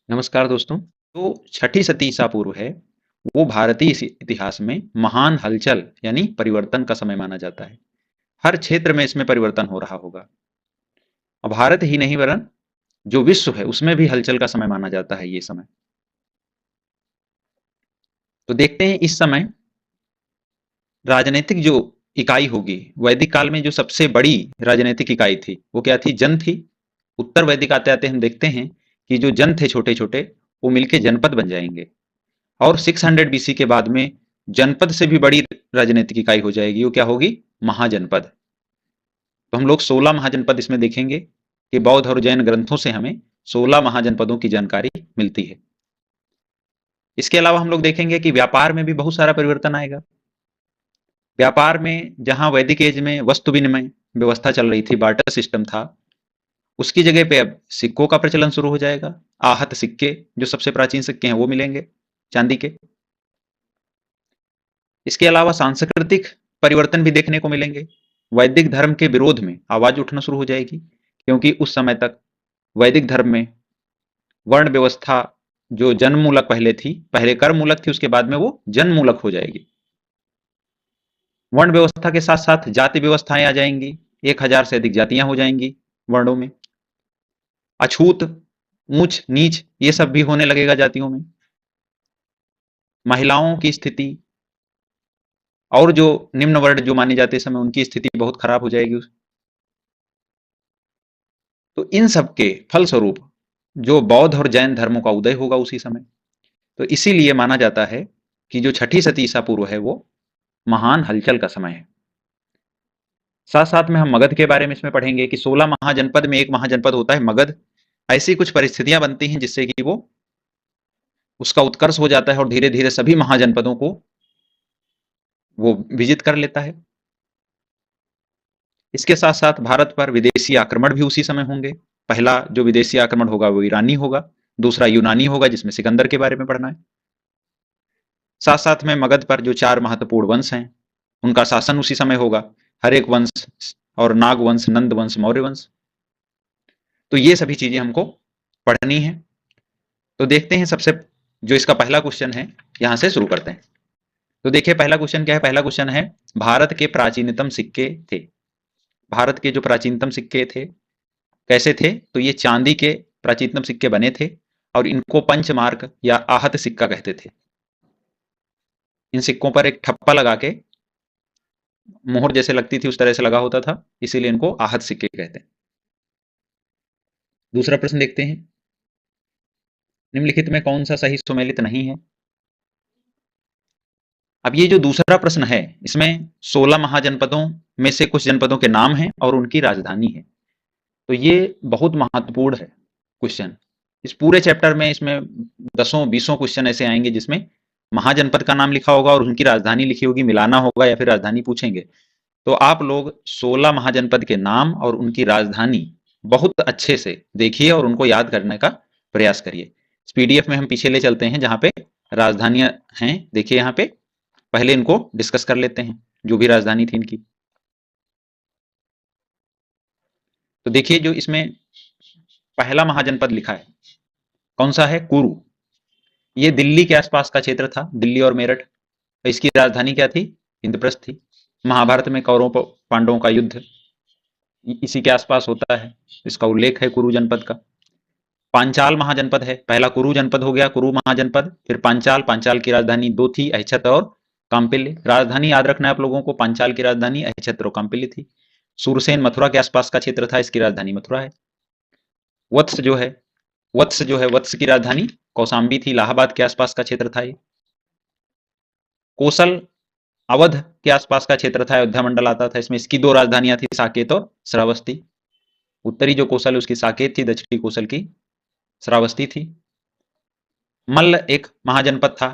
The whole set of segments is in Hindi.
नमस्कार दोस्तों। तो छठी सती ईसा पूर्व है, वो भारतीय इतिहास में महान हलचल यानी परिवर्तन का समय माना जाता है। हर क्षेत्र में इसमें परिवर्तन हो रहा होगा। अब भारत ही नहीं वरन जो विश्व है उसमें भी हलचल का समय माना जाता है ये समय। तो देखते हैं इस समय राजनीतिक जो इकाई होगी, वैदिक काल में जो सबसे बड़ी राजनीतिक इकाई थी वो क्या थी? जन थी। उत्तर वैदिक आते आते हम देखते हैं कि जो जन थे छोटे छोटे, वो मिलके जनपद बन जाएंगे। और 600 बीसी के बाद में जनपद से भी बड़ी राजनीतिक इकाई हो जाएगी। वो क्या होगी? महाजनपद। तो हम लोग 16 महाजनपद इसमें देखेंगे कि बौद्ध और जैन ग्रंथों से हमें 16 महाजनपदों की जानकारी मिलती है। इसके अलावा हम लोग देखेंगे कि व्यापार में भी बहुत सारा परिवर्तन आएगा। व्यापार में जहां वैदिक एज में वस्तु विनिमय व्यवस्था चल रही थी, बार्टर सिस्टम था, उसकी जगह पे अब सिक्कों का प्रचलन शुरू हो जाएगा। आहत सिक्के, जो सबसे प्राचीन सिक्के हैं, वो मिलेंगे चांदी के। इसके अलावा सांस्कृतिक परिवर्तन भी देखने को मिलेंगे। वैदिक धर्म के विरोध में आवाज उठना शुरू हो जाएगी, क्योंकि उस समय तक वैदिक धर्म में वर्ण व्यवस्था जो जन्म मूलक पहले थी, पहले कर्म मूलक थी, उसके बाद में वो जन्म मूलक हो जाएगी। वर्ण व्यवस्था के साथ साथ जाति व्यवस्थाएं आ जाएंगी। 1000 से अधिक जातियां हो जाएंगी वर्णों में। अछूत, ऊंच नीच, ये सब भी होने लगेगा जातियों में। महिलाओं की स्थिति और जो निम्न वर्ण जो माने जाते समय, उनकी स्थिति बहुत खराब हो जाएगी। तो इन सब के फलस्वरूप जो बौद्ध और जैन धर्मों का उदय होगा उसी समय। तो इसीलिए माना जाता है कि जो छठी सती ईसा पूर्व है वो महान हलचल का समय है। साथ साथ में हम मगध के बारे में इसमें पढ़ेंगे कि 16 महाजनपद में एक महाजनपद होता है मगध। ऐसी कुछ परिस्थितियां बनती हैं जिससे कि वो उसका उत्कर्ष हो जाता है और धीरे धीरे सभी महाजनपदों को वो विजित कर लेता है। इसके साथ साथ भारत पर विदेशी आक्रमण भी उसी समय होंगे। पहला जो विदेशी आक्रमण होगा वो ईरानी होगा, दूसरा यूनानी होगा जिसमें सिकंदर के बारे में पढ़ना है। साथ साथ में मगध पर जो 4 महत्वपूर्ण वंश हैं उनका शासन उसी समय होगा। हरेक वंश और नाग वंश, नंद वंश, मौर्य वंश। तो ये सभी चीजें हमको पढ़नी है। तो देखते हैं सबसे जो इसका पहला क्वेश्चन है, यहां से शुरू करते हैं। तो देखिए पहला क्वेश्चन क्या है? पहला क्वेश्चन है, भारत के प्राचीनतम सिक्के थे। भारत के जो प्राचीनतम सिक्के थे कैसे थे? तो ये चांदी के प्राचीनतम सिक्के बने थे और इनको पंचमार्क या आहत सिक्का कहते थे। इन सिक्कों पर एक ठप्पा लगा के मोहर जैसे लगती थी, उस तरह से लगा होता था, इसीलिए इनको आहत सिक्के कहते हैं। दूसरा प्रश्न देखते हैं, निम्नलिखित में कौन सा सही सुमेलित नहीं है? अब ये जो दूसरा प्रश्न है, इसमें 16 महाजनपदों में से कुछ जनपदों के नाम हैं और उनकी राजधानी है। तो ये बहुत महत्वपूर्ण है क्वेश्चन। इस पूरे चैप्टर में इसमें 10-20 क्वेश्चन ऐसे आएंगे जिसमें महाजनपद का नाम लिखा होगा और उनकी राजधानी लिखी होगी, मिलाना होगा या फिर राजधानी पूछेंगे। तो आप लोग 16 महाजनपद के नाम और उनकी राजधानी बहुत अच्छे से देखिए और उनको याद करने का प्रयास करिए। इस पीडीएफ में हम पीछे ले चलते हैं जहां पे राजधानियां हैं। देखिए यहाँ पे पहले इनको डिस्कस कर लेते हैं, जो भी राजधानी थी इनकी। तो देखिए जो इसमें पहला महाजनपद लिखा है, कौन सा है? कुरु। ये दिल्ली के आसपास का क्षेत्र था, दिल्ली और मेरठ। इसकी राजधानी क्या थी? इंद्रप्रस्थ थी। महाभारत में कौरवों पांडवों का युद्ध इसी के आसपास होता है, इसका उल्लेख है कुरु जनपद का। पांचाल महाजनपद है, पहला कुरु जनपद हो गया, कुरु महाजनपद, फिर पांचाल। पांचाल की राजधानी दो थी, अहिछत्र और काम्पिल्य। राजधानी याद रखना है आप लोगों को, पांचाल की राजधानी अहिछत्र और काम्पिल्य थी। सूरसेन मथुरा के आसपास का क्षेत्र था, इसकी राजधानी मथुरा है। वत्स की राजधानी कौशाम्बी थी, इलाहाबाद के आसपास का क्षेत्र था ये। कोसल अवध के आसपास का क्षेत्र था, अयोध्या मंडल आता था इसमें। इसकी दो राजधानियां थी, साकेत और श्रावस्ती। उत्तरी जो कोसल है उसकी साकेत थी, दक्षिणी कोसल की श्रावस्ती थी। मल्ल एक महाजनपद था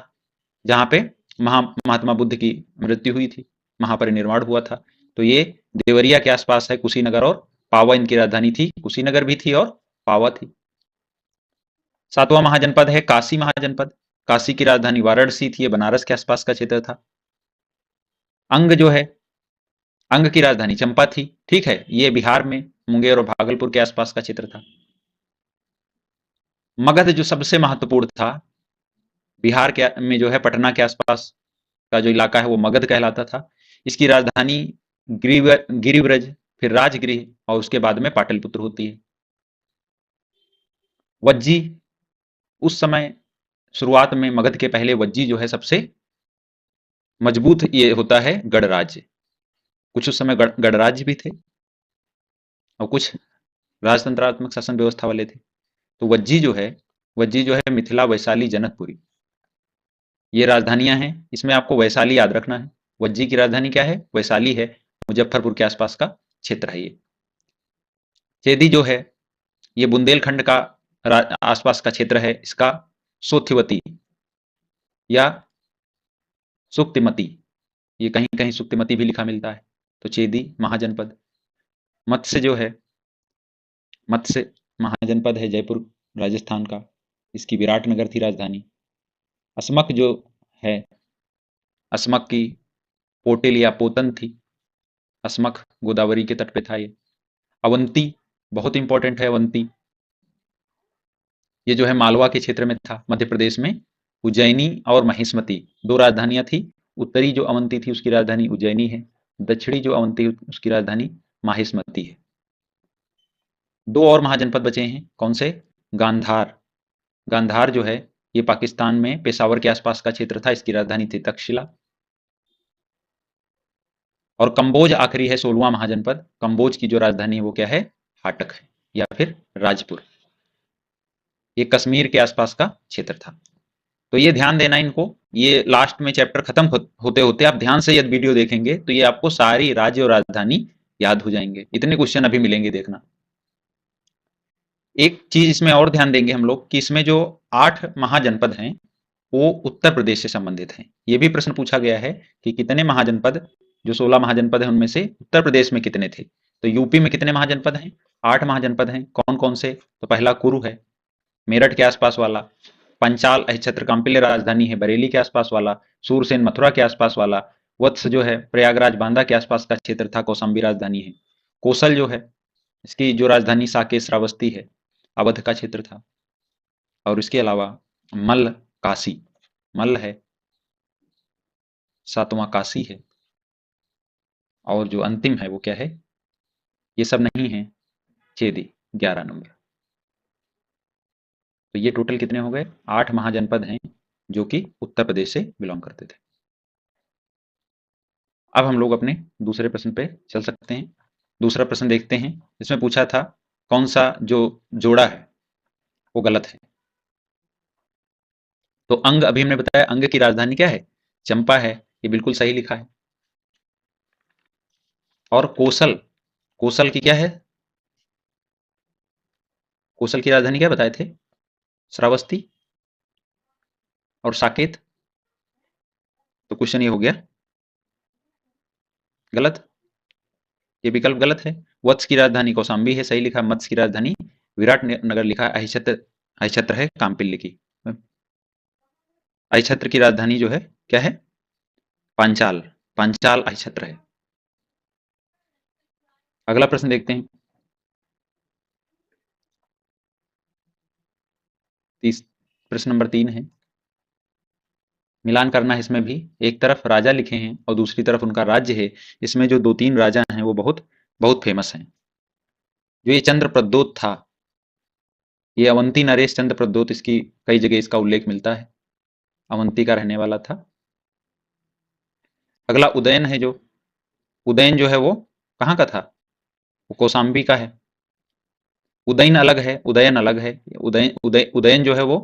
जहां पे महात्मा बुद्ध की मृत्यु हुई थी, महापरिनिर्वाण हुआ था। तो ये देवरिया के आसपास है, कुशीनगर और पावा इनकी राजधानी थी। कुशीनगर भी थी और पावा थी। सातवां महाजनपद है काशी महाजनपद। काशी की राजधानी वाराणसी थी, ये बनारस के आसपास का क्षेत्र था। अंग जो है, अंग की राजधानी चंपा थी, ठीक है, ये बिहार में मुंगेर और भागलपुर के आसपास का क्षेत्र था। मगध जो सबसे महत्वपूर्ण था, बिहार के में जो है पटना के आसपास का जो इलाका है वो मगध कहलाता था। इसकी राजधानी गिरिव्रज, फिर राजगृह और उसके बाद में पाटलिपुत्र होती है। वज्जी, उस समय शुरुआत में मगध के पहले वज्जी जो है सबसे मजबूत ये होता है गणराज्य। कुछ उस समय गणराज्य भी थे और कुछ राजतंत्रात्मक शासन व्यवस्था वाले थे। तो वज्जी जो है मिथिला, वैशाली, जनकपुरी, ये राजधानियां हैं। इसमें आपको वैशाली याद रखना है। वज्जी की राजधानी क्या है? वैशाली है। मुजफ्फरपुर के आसपास का क्षेत्र है ये। चेदी जो है ये बुंदेलखंड का आसपास का क्षेत्र है। इसका सोथ्यवती या सुक्तिमती, ये कहीं कहीं सुक्तिमती भी लिखा मिलता है। तो चेदी महाजनपद। मत्स्य जो है, मत्स्य महाजनपद है जयपुर राजस्थान का। इसकी विराटनगर थी राजधानी। अस्मक जो है, अस्मक की पोटिल या पोतन थी। अस्मक गोदावरी के तट पे था ये। अवंती बहुत इंपॉर्टेंट है। अवंती ये जो है मालवा के क्षेत्र में था, मध्य प्रदेश में। उज्जैनी और महिष्मती दो राजधानियां थी। उत्तरी जो अवंती थी उसकी राजधानी उज्जैनी है। दक्षिणी जो अवंती उसकी राजधानी माहिष्मती है। दो और महाजनपद बचे हैं। कौन से? गांधार। गांधार जो है ये पाकिस्तान में पेशावर के आसपास का क्षेत्र था। इसकी राजधानी थी तक्षशिला। और कंबोज आखिरी है, 16वां महाजनपद। कंबोज की जो राजधानी है वो क्या है? हाटक है या फिर राजपुर। ये कश्मीर के आसपास का क्षेत्र था। तो ये ध्यान देना इनको। ये लास्ट में चैप्टर खत्म होते होते आप ध्यान से यदि वीडियो देखेंगे तो ये आपको सारी राज्य और राजधानी याद हो जाएंगे। इतने क्वेश्चन अभी मिलेंगे, देखना। एक चीज इसमें और ध्यान देंगे हम लोग कि इसमें जो 8 महाजनपद हैं वो उत्तर प्रदेश से संबंधित हैं। ये भी प्रश्न पूछा गया है कि कितने महाजनपद, जो 16 महाजनपद है उनमें से उत्तर प्रदेश में कितने थे। तो यूपी में कितने महाजनपद हैं? 8 महाजनपद हैं। कौन कौन से? तो पहला कुरु है, मेरठ के आसपास वाला। पंचाल अहिछत्र कांपिल्य राजधानी है, बरेली के आसपास वाला। सूरसेन मथुरा के आसपास वाला। वत्स जो है प्रयागराज बांदा के आसपास का क्षेत्र था, कौशाम्बी राजधानी है। कोसल जो है इसकी जो राजधानी साकेत श्रावस्ती है, अवध का क्षेत्र था। और इसके अलावा मल्ल, काशी, मल्ल है, 7वां काशी है। और जो अंतिम है वो क्या है? ये सब नहीं है, चेदी 11 नंबर। तो ये टोटल कितने हो गए? 8 महाजनपद हैं जो कि उत्तर प्रदेश से बिलोंग करते थे। अब हम लोग अपने दूसरे प्रश्न पे चल सकते हैं। दूसरा प्रश्न देखते हैं। इसमें पूछा था कौन सा जो जोड़ा है वो गलत है। तो अंग, अभी हमने बताया अंग की राजधानी क्या है? चंपा है, ये बिल्कुल सही लिखा है। और कोसल, कोसल की क्या है? कोसल की राजधानी क्या बताए थे? श्रावस्ती। और साकेत, तो क्वेश्चन ये हो गया गलत। ये विकल्प गलत है। वत्स की राजधानी कौशाम्बी है, सही लिखा। मत्स्य की राजधानी विराट नगर लिखा। अहिछत्र, अहिछत्र है कांपिल्य की। अहिछत्र की राजधानी जो है क्या है? पांचाल, पांचाल अहिछत्र है। अगला प्रश्न देखते हैं। प्रश्न नंबर 3 है। मिलान करना है इसमें भी। एक तरफ राजा लिखे हैं और दूसरी तरफ उनका राज्य है। इसमें जो 2-3 राजा हैं वो बहुत बहुत फेमस हैं। जो ये चंद्र प्रद्योत था, ये अवंती नरेश चंद्र प्रद्योत, इसकी कई जगह इसका उल्लेख मिलता है। अवंती का रहने वाला था। अगला उदयन है। जो उदयन जो है वो कहाँ का था? वो कौशाम्बी का है। उदयन अलग है, उदयन अलग है। उदयन जो है वो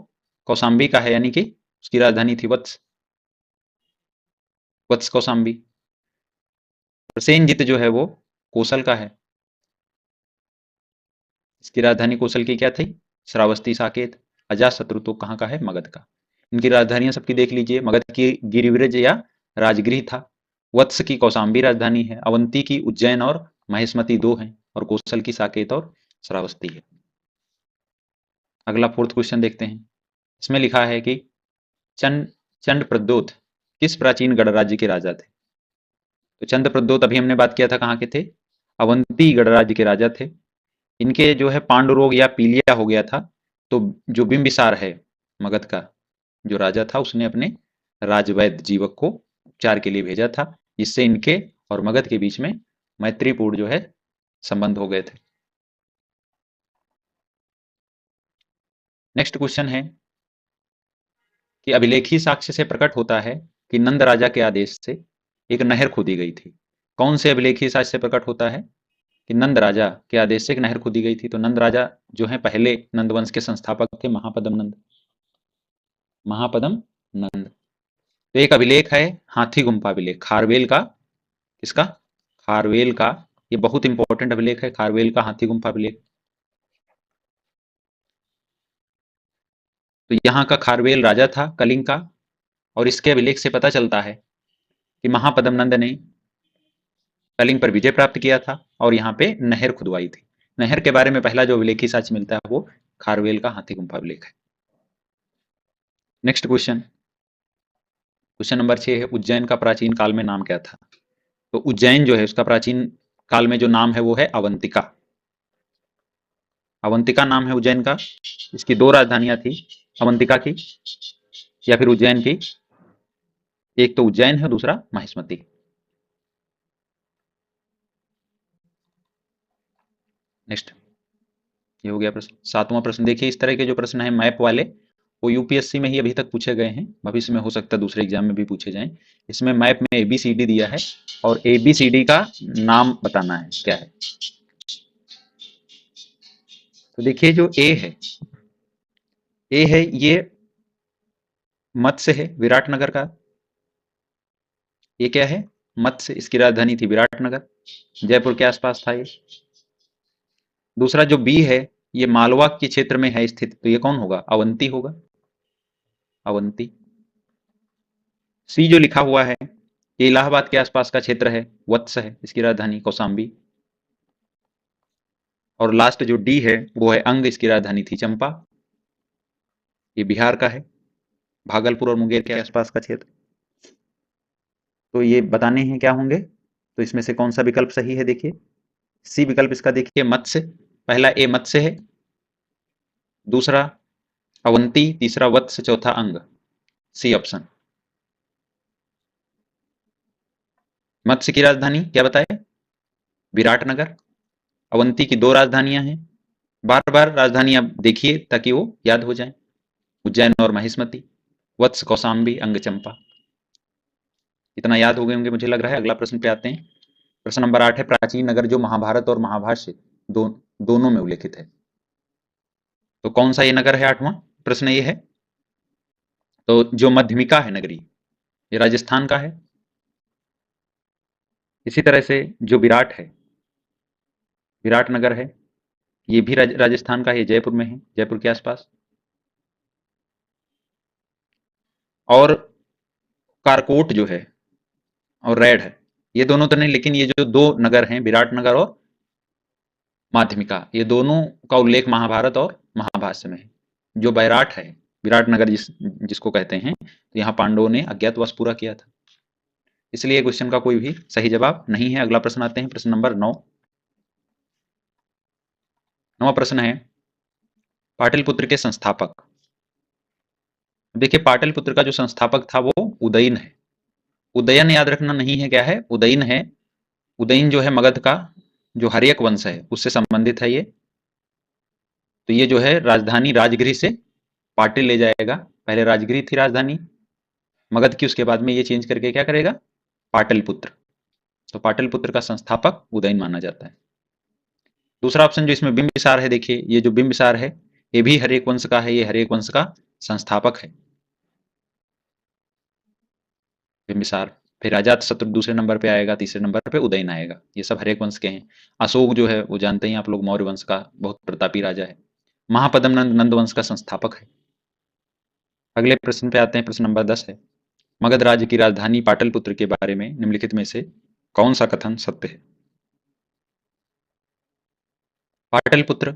कौशाम्बी का है, यानी कि उसकी राजधानी थी वत्स, वत्स कौशाम्बी। प्रसेनजित जो है वो कौशल का है। इसकी राजधानी कौशल की क्या थी? श्रावस्ती, साकेत। अजातशत्रु तो कहाँ का है? मगध का। इनकी राजधानियां सबकी देख लीजिए। मगध की गिरिव्रज या राजगृह था। वत्स की कौशाम्बी राजधानी है। अवंती की उज्जैन और महिष्मती 2 हैं। और कौशल की साकेत और श्रावस्ती है। अगला 4th क्वेश्चन देखते हैं। इसमें लिखा है कि चंड चंड प्रद्योत किस प्राचीन गणराज्य के राजा थे? तो चंद्र प्रद्योत अभी हमने बात किया था कहाँ के थे? अवंती गणराज्य के राजा थे। इनके जो है पांडु रोग या पीलिया हो गया था, तो जो बिंबिसार है मगध का जो राजा था, उसने अपने राजवैद्य जीवक को उपचार के लिए भेजा था, जिससे इनके और मगध के बीच में मैत्रीपूर्ण जो है संबंध हो गए थे। नेक्स्ट क्वेश्चन है कि अभिलेखी साक्ष्य से प्रकट होता है कि नंद राजा के आदेश से एक नहर खोदी गई थी। कौन से अभिलेखी साक्ष्य से प्रकट होता है कि नंद राजा के आदेश से एक नहर खोदी गई थी? तो नंद राजा जो है पहले नंद वंश के संस्थापक थे, महापदम नंद। महापदम नंद। तो एक अभिलेख है हाथी गुम्फा अभिलेख, खारवेल का। किसका? खारवेल का। ये बहुत इंपॉर्टेंट अभिलेख है, खारवेल का हाथी गुम्फा अभिलेख। तो यहाँ का खारवेल राजा था कलिंग का, और इसके अभिलेख से पता चलता है कि महापदम नंद ने कलिंग पर विजय प्राप्त किया था और यहाँ पे नहर खुदवाई थी। नहर के बारे में पहला जो अभिलेखी साक्ष्य मिलता है वो खारवेल का हाथी गुम्फा अभिलेख है। नेक्स्ट क्वेश्चन, क्वेश्चन नंबर 6 है, उज्जैन का प्राचीन काल में नाम क्या था? तो उज्जैन जो है उसका प्राचीन काल में जो नाम है वो है अवंतिका। अवंतिका नाम है उज्जैन का। इसकी दो राजधानियां थी, अवंतिका की या फिर उज्जैन की। एक तो उज्जैन है, दूसरा महिष्मति। नेक्स्ट, ये हो गया प्रश्न। 7वां प्रश्न देखिए, इस तरह के जो प्रश्न है मैप वाले वो यूपीएससी में ही अभी तक पूछे गए हैं, भविष्य में हो सकता है दूसरे एग्जाम में भी पूछे जाएं। इसमें मैप में एबीसीडी दिया है और एबीसीडी का नाम बताना है क्या है। तो देखिए जो ए है ये मत्स्य है, विराटनगर का। ये क्या है? मत्स्य। इसकी राजधानी थी विराटनगर, जयपुर के आसपास था ये। दूसरा जो बी है ये मालवा के क्षेत्र में है स्थित, तो ये कौन होगा? अवंती होगा, अवंती। सी जो लिखा हुआ है ये इलाहाबाद के आसपास का क्षेत्र है, वत्स है इसकी राजधानी, कौशाम्बी। और लास्ट जो डी है वो है अंग, इसकी राजधानी थी चंपा। ये बिहार का है, भागलपुर और मुंगेर के आसपास का क्षेत्र। तो ये बताने हैं क्या होंगे, तो इसमें से कौन सा विकल्प सही है? देखिए सी विकल्प इसका देखिए मत्स्य, पहला ए मत्स्य है, दूसरा अवंती, तीसरा वत्स, चौथा अंग। C option. मत्स्य की राजधानी क्या बताए? विराटनगर। अवंती की दो राजधानियां हैं, बार बार राजधानियां देखिए ताकि वो याद हो जाए, उज्जैन और महिष्मति, वत्स कौशाम्बी, अंग चंपा। इतना याद हो गए होंगे मुझे लग रहा है। अगला प्रश्न पे आते हैं। प्रश्न नंबर 8 है, प्राचीन नगर जो महाभारत और महाभाष्य दोनों में उल्लेखित है। तो कौन सा ये नगर है? 8वां प्रश्न ये है। तो जो मध्यमिका है नगरी, ये राजस्थान का है। इसी तरह से जो विराट है, विराट नगर है, ये भी राजस्थान का है, जयपुर में है, जयपुर के आसपास। और कारकोट जो है और रेड है, ये दोनों तो नहीं, लेकिन ये जो दो नगर हैं विराट नगर और माध्यमिका, ये दोनों का उल्लेख महाभारत और महाभाष्य में है। जो बैराट है, विराट नगर जिसको कहते हैं, तो यहाँ पांडवों ने अज्ञातवास पूरा किया था, इसलिए क्वेश्चन का कोई भी सही जवाब नहीं है। अगला प्रश्न आते हैं, प्रश्न नंबर 9। 9वां प्रश्न है, पाटलिपुत्र के संस्थापक। देखिए पाटलिपुत्र का जो संस्थापक था वो उदयन है। उदयन याद रखना नहीं है, क्या है? उदयन है। उदयन जो है मगध का जो हर्यक वंश है उससे संबंधित है ये। तो ये जो है राजधानी राजगृह से पाटिल ले जाएगा। पहले राजगृह थी राजधानी मगध की, उसके बाद में ये चेंज करके क्या करेगा? पाटलिपुत्र। तो पाटलिपुत्र का संस्थापक उदयन माना जाता है। दूसरा ऑप्शन जो इसमें बिंबिसार है, देखिए ये जो बिंबिसार है ये भी हर्यक वंश का है, ये हर्यक वंश का संस्थापक है बिंबिसार। फिर अजातशत्रु दूसरे नंबर पे आएगा, तीसरे नंबर पे उदयन आएगा, ये सब हर्यक वंश के हैं। अशोक जो है वो जानते हैं आप लोग, मौर्य वंश का बहुत प्रतापी राजा है। महापद्म नंद नंद वंश का संस्थापक है। अगले प्रश्न पे आते हैं, प्रश्न नंबर 10 है, मगध राज्य की राजधानी पाटलिपुत्र के बारे में निम्नलिखित में से कौन सा कथन सत्य है? पाटलिपुत्र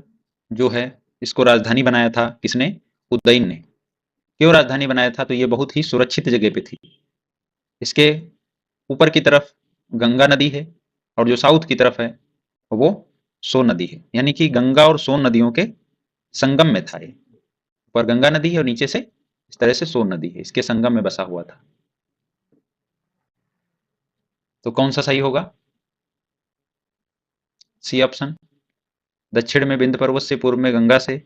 जो है इसको राजधानी बनाया था किसने? उदयन ने। क्यों राजधानी बनाया था? तो ये बहुत ही सुरक्षित जगह पे थी। इसके ऊपर की तरफ गंगा नदी है और जो साउथ की तरफ है वो सोन नदी है, यानी कि गंगा और सोन नदियों के संगम में था ये। ऊपर गंगा नदी है और नीचे से इस तरह से सोन नदी है, इसके संगम में बसा हुआ था। तो कौन सा सही होगा? C option. दक्षिण में विंध्य पर्वत से, पूर्व में गंगा से,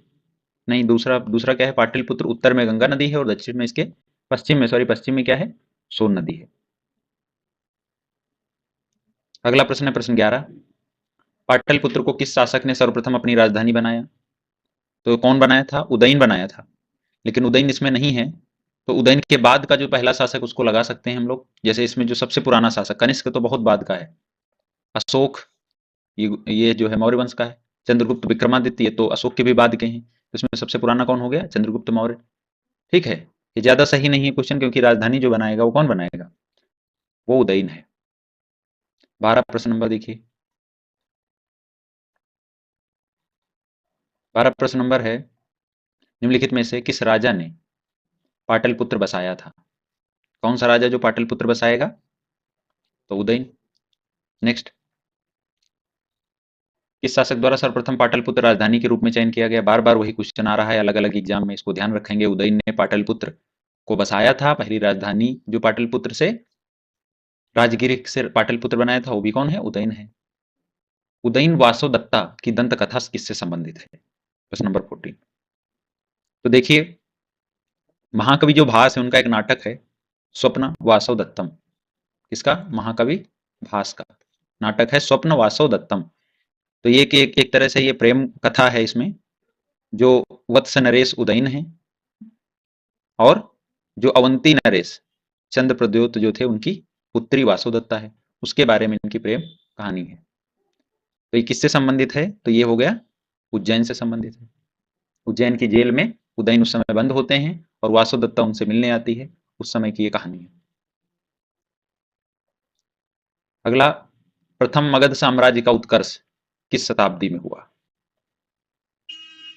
नहीं, दूसरा दूसरा क्या है? पाटलिपुत्र उत्तर में गंगा नदी है और दक्षिण में इसके पश्चिम में क्या है? सोन नदी है। अगला प्रश्न है प्रश्न 11। पाटलिपुत्र को किस शासक ने सर्वप्रथम अपनी राजधानी बनाया? तो कौन बनाया था? उदयन बनाया था, लेकिन उदयन इसमें नहीं है, तो उदयन के बाद का जो पहला शासक उसको लगा सकते हैं हम लोग। जैसे इसमें जो सबसे पुराना शासक कनिष्क तो बहुत बाद का है, अशोक ये जो है मौर्य वंश का है, चंद्रगुप्त विक्रमादित्य ये तो अशोक के भी बाद के हैं, तो इसमें सबसे पुराना कौन हो गया? चंद्रगुप्त मौर्य। ठीक है, ये ज्यादा सही नहीं है क्वेश्चन, क्योंकि राजधानी जो बनाएगा वो कौन बनाएगा? वो उदयन है। 12 प्रश्न नंबर देखिए। 12 प्रश्न नंबर है, निम्नलिखित में से किस राजा ने पाटलिपुत्र बसाया था? कौन सा राजा जो पाटलिपुत्र बसाएगा? तो उदयन। नेक्स्ट, किस शासक द्वारा सर्वप्रथम पाटलिपुत्र राजधानी के रूप में चयन किया गया? बार बार वही क्वेश्चन आ रहा है अलग अलग एग्जाम में, इसको ध्यान रखेंगे। उदयन ने पाटलिपुत्र को बसाया था, पहली राजधानी जो पाटलिपुत्र से राजगिर से पाटलिपुत्र बनाया था वो भी कौन है? उदयन है। उदयन वासोदत्ता की दंत कथा किससे संबंधित है? प्रश्न नंबर 14। तो देखिए, महाकवि जो भास है उनका एक नाटक है स्वप्न वासवदत्तम। किसका? महाकवि भास का नाटक है स्वप्न वासवदत्तम। तो ये एक तरह से ये प्रेम कथा है, इसमें जो वत्स नरेश उदयन है और जो अवंती नरेश चंद्र प्रद्योत जो थे उनकी पुत्री वासुदत्ता है, उसके बारे में इनकी प्रेम कहानी है। तो ये किससे संबंधित है? तो ये हो गया उज्जैन से संबंधित है। उज्जैन की जेल में उदयन उस समय बंद होते हैं और वासुदत्ता उनसे मिलने आती है, उस समय की ये कहानी है। अगला, प्रथम मगध साम्राज्य का उत्कर्ष किस शताब्दी में हुआ?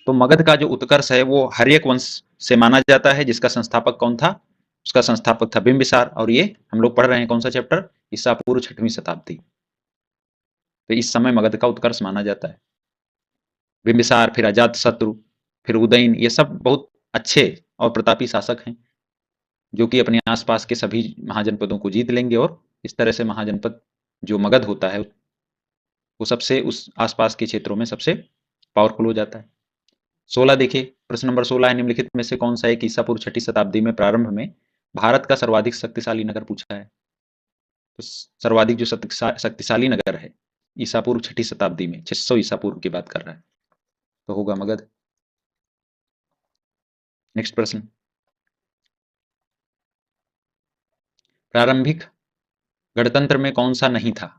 तो मगध का जो उत्कर्ष है वो हर्यक वंश से माना जाता है, जिसका संस्थापक कौन था? उसका संस्थापक था बिंबिसार, और ये हम लोग पढ़ रहे हैं कौन सा चैप्टर? ईसा पूर्व 6वीं शताब्दी। तो इस समय मगध का उत्कर्ष माना जाता है। बिंबिसार, फिर अजात शत्रु, फिर उदयन, ये सब बहुत अच्छे और प्रतापी शासक हैं, जो कि अपने आसपास के सभी महाजनपदों को जीत लेंगे और इस तरह से महाजनपद जो मगध होता है वो सबसे उस आसपास के क्षेत्रों में सबसे पावरफुल हो जाता है। 16 देखिए, प्रश्न नंबर 16 है, निम्नलिखित में से कौन सा एक ईसा पूर्व 6ठी शताब्दी में प्रारंभ में भारत का सर्वाधिक शक्तिशाली नगर पूछा है? तो सर्वाधिक जो शक्तिशाली नगर है ईसा पूर्व 6ठी शताब्दी में, 600 ईसा पूर्व की बात कर रहा है, तो होगा मगध। नेक्स्ट प्रश्न, प्रारंभिक गणतंत्र में कौन सा नहीं था?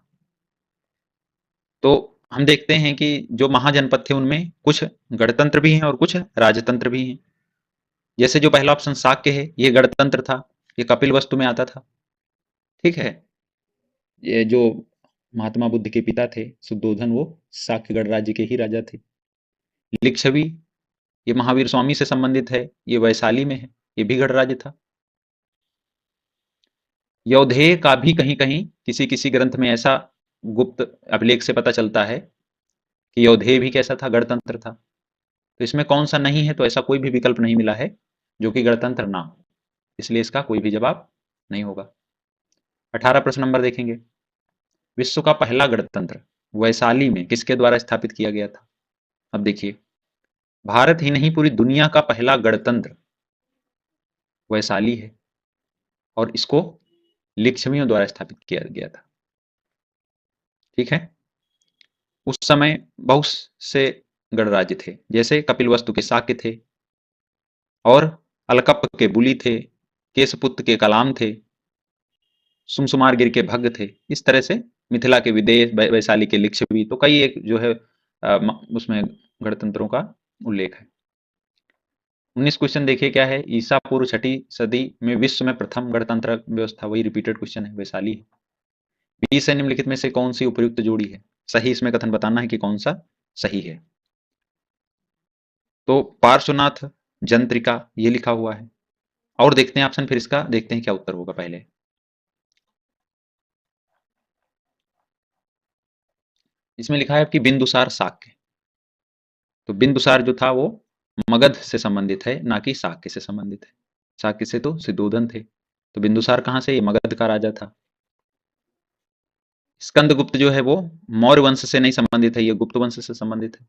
तो हम देखते हैं कि जो महाजनपद थे उनमें कुछ गणतंत्र भी हैं और कुछ राजतंत्र भी हैं। जैसे जो पहला ऑप्शन शाक्य है, ये गणतंत्र था, ये कपिल वस्तु में आता था। ठीक है, ये जो महात्मा बुद्ध के पिता थे शुद्धोधन, वो शाक्य गणराज्य के ही राजा थे। लिच्छवी, ये महावीर स्वामी से संबंधित है, ये वैशाली में है, ये भी गणराज्य था। यौधेय का भी कहीं कहीं किसी किसी ग्रंथ में ऐसा गुप्त अभिलेख से पता चलता है कि यौधेय भी कैसा था? गणतंत्र था। तो इसमें कौन सा नहीं है? तो ऐसा कोई भी विकल्प नहीं मिला है जो कि गणतंत्र ना हो, इसलिए इसका कोई भी जवाब नहीं होगा। 18 प्रश्न नंबर देखेंगे, विश्व का पहला गणतंत्र वैशाली में किसके द्वारा स्थापित किया गया था? अब देखिए, भारत ही नहीं पूरी दुनिया का पहला गणतंत्र वैशाली है और इसको लिच्छवियों द्वारा स्थापित किया गया था। ठीक है, उस समय बहुत से गणराज्य थे, जैसे कपिलवस्तु के शाक्य थे और अलकप के बुली थे, केशपुत्र के कलाम थे, सुमसुमारगिर के भग्ग थे। इस तरह से मिथिला के विदेश, वैशाली के लिच्छवी, तो कई एक जो है उसमें गणतंत्रों का उल्लेख है। 19 क्वेश्चन देखिए क्या है, ईसा पूर्व 6ठी सदी में विश्व में प्रथम गणतंत्र व्यवस्था, वही रिपीटेड क्वेश्चन है, वैशाली है। 20 है, निम्नलिखित में से कौन सी उपयुक्त जोड़ी है? सही इसमें कथन बताना है कि कौन सा सही है। तो पार्श्वनाथ जंत्रिका ये लिखा हुआ है, और देखते हैं ऑप्शन, फिर इसका देखते हैं क्या उत्तर होगा। पहले इसमें लिखा है कि बिंदुसार शाक्य, तो बिंदुसार जो था वो मगध से संबंधित है, ना कि शाक्य से संबंधित है। शाक्य से तो सिद्धोधन थे, तो बिंदुसार कहाँ से? ये मगध का राजा था। स्कंदगुप्त जो है वो मौर्य वंश से नहीं संबंधित है, ये गुप्त वंश से संबंधित है।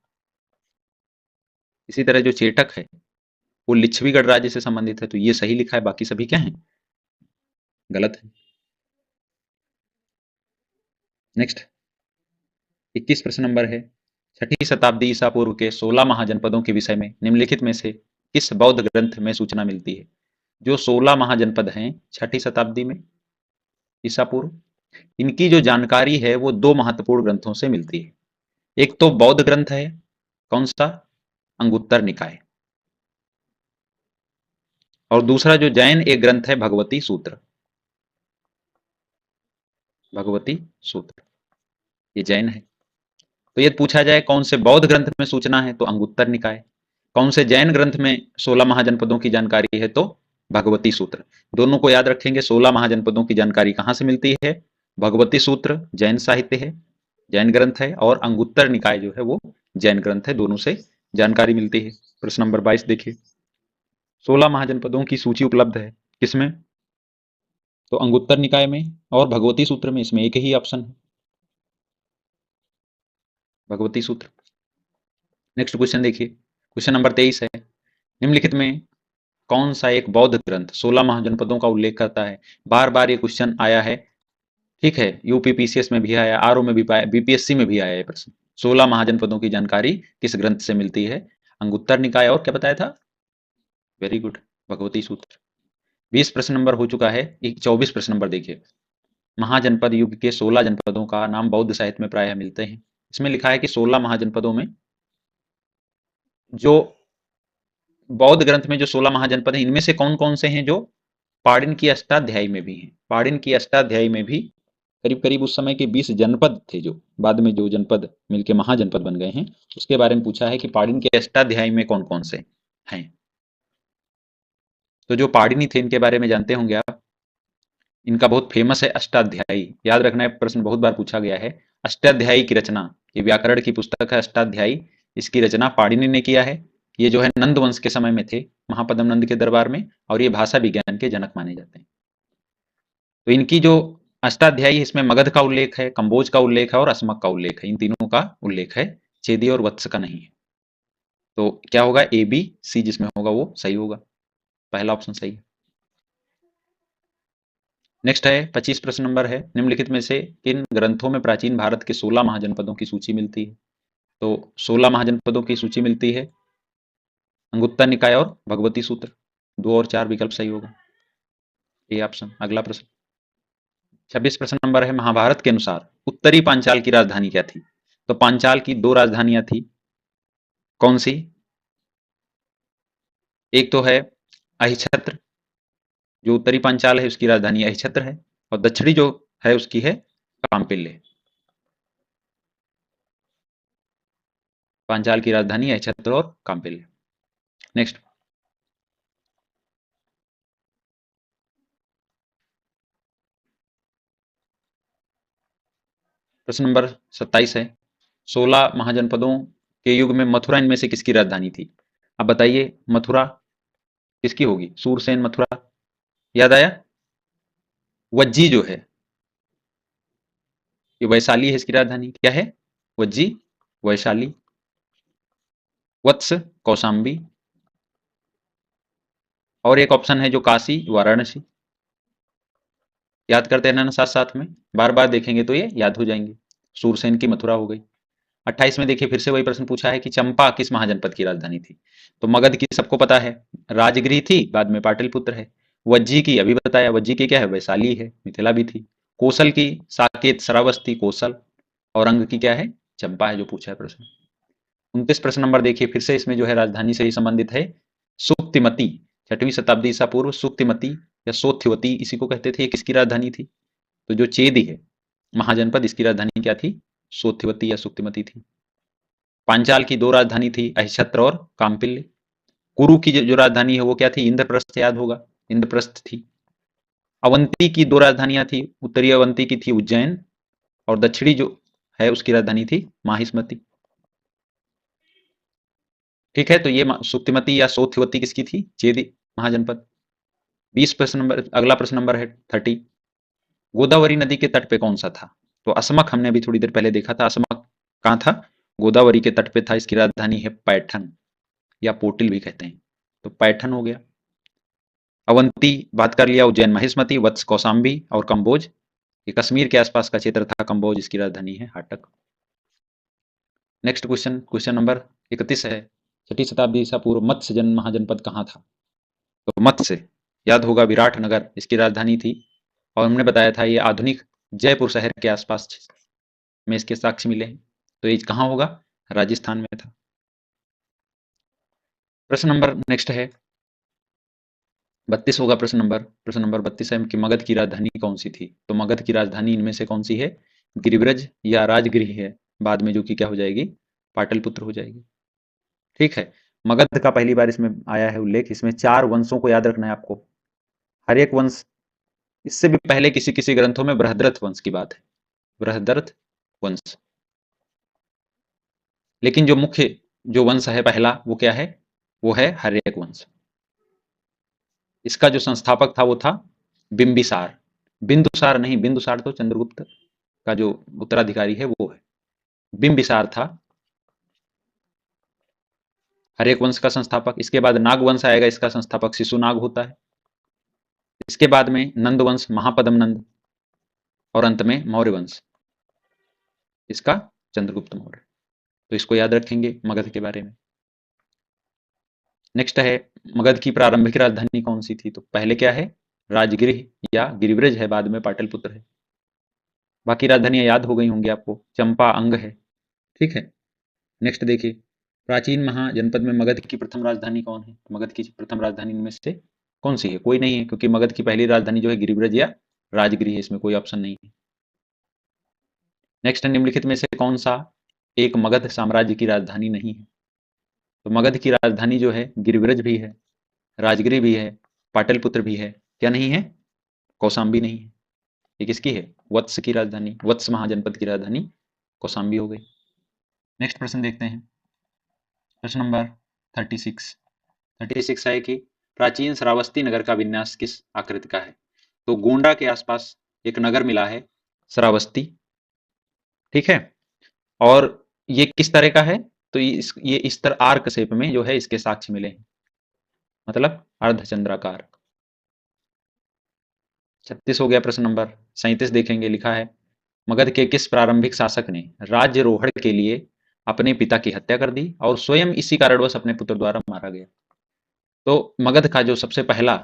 इसी तरह जो चेटक है वो लिच्छवीगढ़ राज्य से संबंधित है, तो ये सही लिखा है, बाकी सभी क्या है? गलत है। नेक्स्ट 21 प्रश्न नंबर है, छठी शताब्दी ईसा पूर्व के 16 महाजनपदों के विषय में निम्नलिखित में से किस बौद्ध ग्रंथ में सूचना मिलती है? जो 16 महाजनपद हैं छठी शताब्दी में ईसा पूर्व, इनकी जो जानकारी है वो दो महत्वपूर्ण ग्रंथों से मिलती है। एक तो बौद्ध ग्रंथ है, कौन सा? अंगुत्तर निकाय। और दूसरा जो जैन एक ग्रंथ है भगवती सूत्र। भगवती सूत्र ये जैन है। तो ये पूछा जाए कौन से बौद्ध ग्रंथ में सूचना है, तो अंगुत्तर निकाय। कौन से जैन ग्रंथ में 16 महाजनपदों की जानकारी है, तो भगवती सूत्र। दोनों को याद रखेंगे। 16 महाजनपदों की जानकारी कहां से मिलती है? भगवती सूत्र जैन साहित्य है, जैन ग्रंथ है, और अंगुत्तर निकाय जो है वो जैन ग्रंथ है। दोनों से जानकारी मिलती है। प्रश्न नंबर 22 देखिए, 16 महाजनपदों की सूची उपलब्ध है किसमें? तो अंगुत्तर निकाय में और भगवती सूत्र में। इसमें एक ही ऑप्शन है, भगवती सूत्र। नेक्स्ट क्वेश्चन देखिए, क्वेश्चन नंबर 23 है, निम्नलिखित में कौन सा एक बौद्ध ग्रंथ 16 महाजनपदों का उल्लेख करता है? बार बार ये क्वेश्चन आया है, ठीक है, यूपीपीसीएस में भी आया, आरओ में भी पाया, बीपीएससी में भी आया है प्रश्न। 16 महाजनपदों की जानकारी किस ग्रंथ से मिलती है? अंगुत्तर निकाय और क्या बताया था? वेरी गुड, भगवती सूत्र। 20 प्रश्न नंबर हो चुका है। 24 प्रश्न नंबर देखिए, महाजनपद युग के 16 जनपदों का नाम बौद्ध साहित्य में प्रायः मिलते हैं। इसमें लिखा है कि 16 महाजनपदों में जो बौद्ध ग्रंथ में जो 16 महाजनपद हैं, इनमें से कौन कौन से हैं जो पाणिन की अष्टाध्यायी में भी हैं? पाणिन की अष्टाध्यायी में भी करीब करीब उस समय के 20 जनपद थे, जो बाद में जो जनपद मिलके महाजनपद बन गए हैं, उसके बारे में पूछा है कि पाणिन के अष्टाध्यायी में कौन कौन से हैं। तो जो पाणिनि थे इनके बारे में जानते होंगे आप। इनका बहुत फेमस है अष्टाध्यायी, याद रखना है, प्रश्न बहुत बार पूछा गया है। अष्टाध्यायी की रचना, ये व्याकरण की पुस्तक है अष्टाध्यायी, इसकी रचना पाणिनि ने किया है। ये जो है नंद वंश के समय में थे, महापद्म नंद के दरबार में, और ये भाषा विज्ञान के जनक माने जाते हैं। तो इनकी जो अष्टाध्यायी, इसमें मगध का उल्लेख है, कंबोज का उल्लेख है और असमक का उल्लेख है। इन तीनों का उल्लेख है, चेदी और वत्स का नहीं है। तो क्या होगा? ए बी सी जिसमें होगा वो सही होगा, पहला ऑप्शन सही है। नेक्स्ट है 25 प्रश्न नंबर है, निम्नलिखित में से किन ग्रंथों में प्राचीन भारत के 16 महाजनपदों की सूची मिलती है? तो 16 महाजनपदों की सूची मिलती है अंगुत्तर निकाय और भगवती सूत्र। 2 और 4 विकल्प सही होगा, ए ऑप्शन। अगला प्रश्न 26 प्रश्न नंबर है, महाभारत के अनुसार उत्तरी पांचाल की राजधानी क्या थी? तो पांचाल की दो राजधानियां थी, कौन सी? एक तो है अहिछत्र, जो उत्तरी पांचाल है उसकी राजधानी अहिछत्र है, और दक्षिणी जो है उसकी है काम्पिल्य। पांचाल की राजधानी अहिछत्र और काम्पिल्य। नेक्स्ट प्रश्न नंबर 27 है, 16 महाजनपदों के युग में मथुरा इनमें से किसकी राजधानी थी? अब बताइए मथुरा किसकी होगी? सूरसेन मथुरा, याद आया? वज्जी जो है ये वैशाली है, इसकी राजधानी क्या है? वज्जी, वैशाली। वत्स, कौशाम्बी, और एक ऑप्शन है जो काशी, वाराणसी। याद करते रहना साथ साथ में, बार बार देखेंगे तो ये याद हो जाएंगे। सूरसेन की मथुरा हो गई। 28 में देखिए फिर से वही प्रश्न पूछा है कि चंपा किस महाजनपद की राजधानी थी? तो मगध की सबको पता है, राजगृह थी, बाद में पाटलिपुत्र है। वज्जी की अभी बताया, वज्जी की क्या है? वैशाली है, मिथिला भी थी। कौशल की साकेत, श्रावस्ती, कौशल। और अंग की क्या है? चंपा है, जो पूछा है प्रश्न। 29 प्रश्न नंबर देखिए, फिर से इसमें जो है राजधानी से ही संबंधित है। सुक्तिमती, 6वीं शताब्दी ईसा पूर्व, सुक्तिमती या सोथ्यवती इसी को कहते थे, ये किसकी राजधानी थी? तो जो चेदी है महाजनपद, इसकी राजधानी क्या थी? सोथ्यवती या सुक्तिमती थी। पांचाल की दो राजधानी थी, अहिछत्र और काम्पिल्य। कुरु की जो राजधानी है वो क्या थी? इंद्रप्रस्थ, याद होगा, इंद्रप्रस्थ थी। अवंती की दो राजधानियां थी, उत्तरी अवंती की थी उज्जैन, और दक्षिणी जो है उसकी राजधानी थी माहिष्मती। ठीक है, तो ये सुक्तिमती या सोथवती किसकी थी? चेदी महाजनपद। 20 प्रश्न नंबर, अगला प्रश्न नंबर है 30। गोदावरी नदी के तट पे कौन सा था? तो असमक हमने अभी थोड़ी देर पहले देखा था। असमक कहाँ था? गोदावरी के तट पे था। इसकी राजधानी है पैठन या पोटिल भी कहते हैं। तो पैठन हो गया। अवंती बात कर लिया, उज्जैन महेशमती, वत्स कौसाम्बी और कंबोज ये कश्मीर के आसपास का क्षेत्र था। कंबोज इसकी राजधानी है हाटक। नेक्स्ट क्वेश्चन, क्वेश्चन नंबर 31 है। 6ठी शताब्दी ईसा पूर्व मत्स्य जन महाजनपद कहाँ था? तो मत्स्य याद होगा, विराटनगर इसकी राजधानी थी। और हमने बताया था ये आधुनिक जयपुर शहर के आसपास में इसके साक्ष्य मिले हैं। तो ये कहाँ होगा? राजस्थान में था। प्रश्न नंबर नेक्स्ट है 32 होगा प्रश्न नंबर। प्रश्न नंबर 32 है कि मगध की राजधानी कौन सी थी? तो मगध की राजधानी इनमें से कौन सी है? गिरिब्रज या राजगृह है बाद में, जो कि क्या हो जाएगी? पाटलिपुत्र हो जाएगी। ठीक है, मगध का पहली बार इसमें आया है उल्लेख। इसमें 4 वंशों को याद रखना है आपको। हर एक वंश, इससे भी पहले किसी किसी ग्रंथों में बृहद्रथ वंश की बात है, बृहद्रथ वंश। लेकिन जो मुख्य जो वंश है पहला, वो क्या है? वो है हर्यक वंश। इसका जो संस्थापक था वो था बिंबिसार। बिंदुसार नहीं, बिंदुसार तो चंद्रगुप्त का जो उत्तराधिकारी है वो है। बिंबिसार था हर्यक वंश का संस्थापक। इसके बाद नाग वंश आएगा, इसका संस्थापक शिशुनाग होता है। इसके बाद में नंद वंश, महापद्म नंद, और अंत में मौर्य वंश, इसका चंद्रगुप्त मौर्य। तो इसको याद रखेंगे मगध के बारे में। नेक्स्ट है मगध की प्रारंभिक राजधानी कौन सी थी? तो पहले क्या है? राजगृह या गिरिब्रज है, बाद में पाटलिपुत्र है। बाकी राजधानियां याद हो गई होंगी आपको। चंपा अंग है। ठीक है, नेक्स्ट देखिए, प्राचीन महाजनपद में मगध की प्रथम राजधानी कौन है? मगध की प्रथम राजधानी में से कौन सी है? कोई नहीं है, क्योंकि मगध की पहली राजधानी जो है गिरिब्रज या राजगृह है, इसमें कोई ऑप्शन नहीं है। नेक्स्ट, निम्नलिखित में से कौन सा एक मगध साम्राज्य की राजधानी नहीं है? तो मगध की राजधानी जो है गिरिब्रज भी है, राजगृह भी है, पाटलिपुत्र भी है। क्या नहीं है? कौशाम्बी नहीं है। ये किसकी है? वत्स की राजधानी, वत्स महाजनपद की राजधानी कौशाम्बी हो गई। नेक्स्ट प्रश्न देखते हैं, प्रश्न नंबर 36 है कि प्राचीन श्रावस्ती नगर का विन्यास किस आकृति का है? तो गोंडा के आसपास एक नगर मिला है श्रावस्ती। ठीक है, और ये किस तरह का है? तो ये इस तरह आर्क शेप में जो है इसके साक्ष्य मिले हैं, मतलब अर्धचंद्राकार। 36 हो गया प्रश्न नंबर। 37 देखेंगे, लिखा है मगध के किस प्रारंभिक शासक ने राज्यरोहण के लिए अपने पिता की हत्या कर दी और स्वयं इसी कारणवश अपने पुत्र द्वारा मारा गया? तो मगध का जो सबसे पहला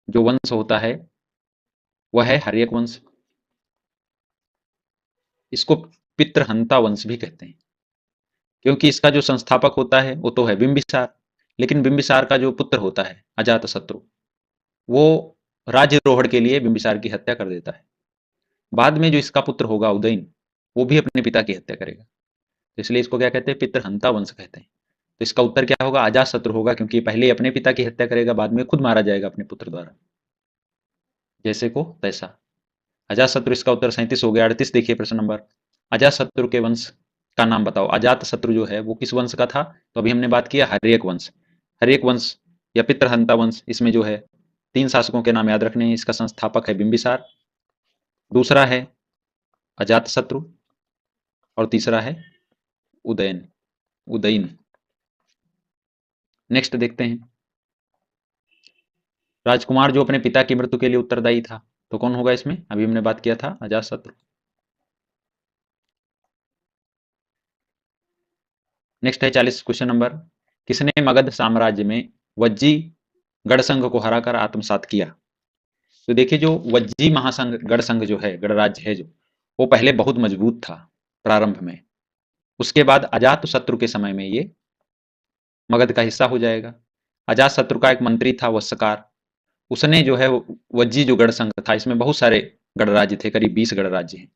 जो वंश होता है वह है हर्यक वंश। इसको पितृहंता वंश भी कहते हैं, क्योंकि इसका जो संस्थापक होता है वो तो है बिंबिसार। लेकिन बिंबिसार का जो पुत्र होता है अजातशत्रु, वो राज्यरोहण के लिए बिंबिसार की हत्या कर देता है। बाद में जो इसका पुत्र होगा उदयन, वो भी अपने पिता की हत्या करेगा। तो इसलिए इसको क्या कहते हैं? पितृहंता वंश कहते हैं। तो इसका उत्तर क्या होगा? अजातशत्रु होगा, क्योंकि पहले अपने पिता की हत्या करेगा, बाद में खुद मारा जाएगा अपने पुत्र द्वारा। जैसे को तैसा। अजातशत्रु इसका उत्तर 37 हो गया। 38 देखिए प्रश्न नंबर, अजातशत्रु के वंश का नाम बताओ। अजातशत्रु जो है वो किस वंश का था? तो अभी हमने बात किया हर्यक वंश। हर्यक वंश या पितृहंता वंश, इसमें जो है 3 शासकों के नाम याद रखने हैं। इसका संस्थापक है बिंबिसार, दूसरा है अजातशत्रु, और तीसरा है उदयन, उदयन। नेक्स्ट देखते हैं, राजकुमार जो अपने पिता की मृत्यु के लिए उत्तरदायी था, तो कौन होगा इसमें? अभी हमने बात किया था अजातशत्रु। नेक्स्ट है 40 क्वेश्चन नंबर, किसने मगध साम्राज्य में वज्जी गढ़ संघ को हराकर आत्मसात किया? तो देखिए, जो वज्जी महासंघ गढ़ संघ जो है, गणराज्य है जो, वो पहले बहुत मजबूत था प्रारंभ में। उसके बाद अजात शत्रु के समय में ये मगध का हिस्सा हो जाएगा। अजात शत्रु का एक मंत्री था वत्सकार, उसने जो है वज्जी जो गढ़ संघ था, इसमें बहुत सारे गणराज्य थे, करीब 20 गणराज्य हैं।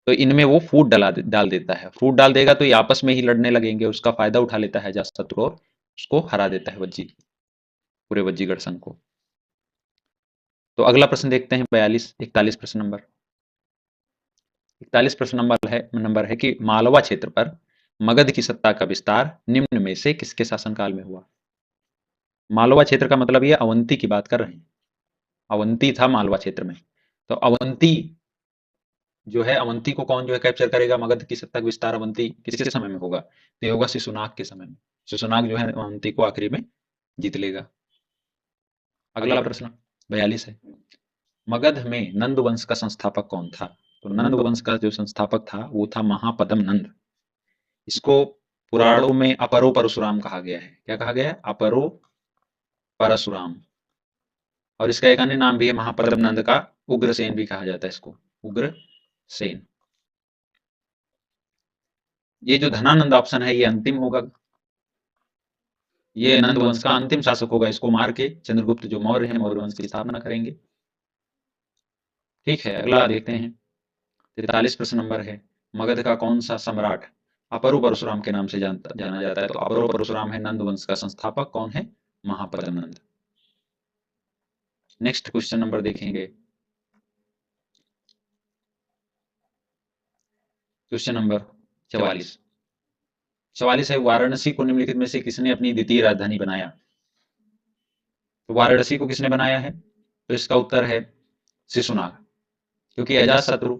तो इनमें वो फूट डाल देता है। फूट डाल देगा तो ये आपस में ही लड़ने लगेंगे, उसका फायदा उठा लेता है अजातशत्रु और उसको हरा देता है वज्जी, पूरे वज्जीगढ़ संघ को। तो अगला प्रश्न देखते हैं 41 प्रश्न नंबर। 41 प्रश्न नंबर है कि मालवा क्षेत्र पर मगध की सत्ता का विस्तार निम्न में से किसके शासनकाल में हुआ? मालवा क्षेत्र का मतलब ये अवंती की बात कर रहे हैं। अवंती था मालवा क्षेत्र में। तो अवंती जो है, अवंती को कौन जो है कैप्चर करेगा? मगध की सत्ता का विस्तार अवंती किसके समय में होगा? तो ये होगा शिशुनाग के समय में। शिशुनाग जो है अवंती को आखिरी में जीत लेगा। अगला प्रश्न 42 है। मगध में नंद वंश का संस्थापक कौन था? तो नंद वंश का जो संस्थापक था वो था महापद्म नंद। इसको पुराणों में अपरो परशुराम कहा गया है। क्या कहा गया है? अपरो परशुराम। और इसका एक अन्य नाम भी है महापद्म नंद का, उग्रसेन भी कहा जाता है इसको, उग्रसेन। ये जो धनानंद ऑप्शन है ये अंतिम होगा। ये नंद वंश का अंतिम शासक होगा। इसको मार के चंद्रगुप्त जो मौर्य है, मौर्य वंश की स्थापना करेंगे। ठीक है, अगला देखते हैं। 43 प्रश्न नंबर है। मगध का कौन सा सम्राट अपरु परशुराम के नाम से जाना जाता है? तो अपरु परशुराम है नंद वंश का संस्थापक। कौन है? महापद्म नंद। नेक्स्ट क्वेश्चन नंबर देखेंगे। Question number 44। 44 है, वाराणसी को निम्नलिखित में से किसने अपनी द्वितीय राजधानी बनाया? तो वाराणसी को किसने बनाया है? तो इसका उत्तर है शिशुनाग। क्योंकि अजातशत्रु,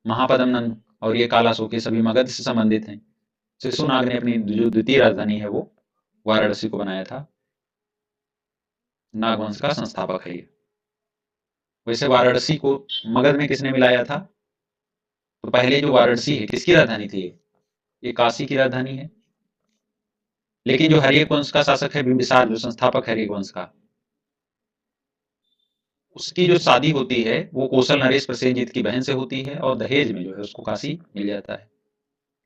महापद्म नंद और ये कालाशोक ये सभी मगध से संबंधित हैं। शिशुनाग ने अपनी जो द्वितीय राजधानी है वो वाराणसी को बनाया था। नागवंश का संस्थापक है ये। वैसे वाराणसी को मगध में किसने मिलाया था? तो पहले जो वाराणसी है किसकी राजधानी थी? ये काशी की राजधानी है। लेकिन जो हर्यक वंश का शासक है बिंबिसार, जो संस्थापक है हर्यक वंश का, उसकी जो शादी होती है वो कौशल नरेश प्रसेनजीत की बहन से होती है और दहेज में जो है उसको काशी मिल जाता है।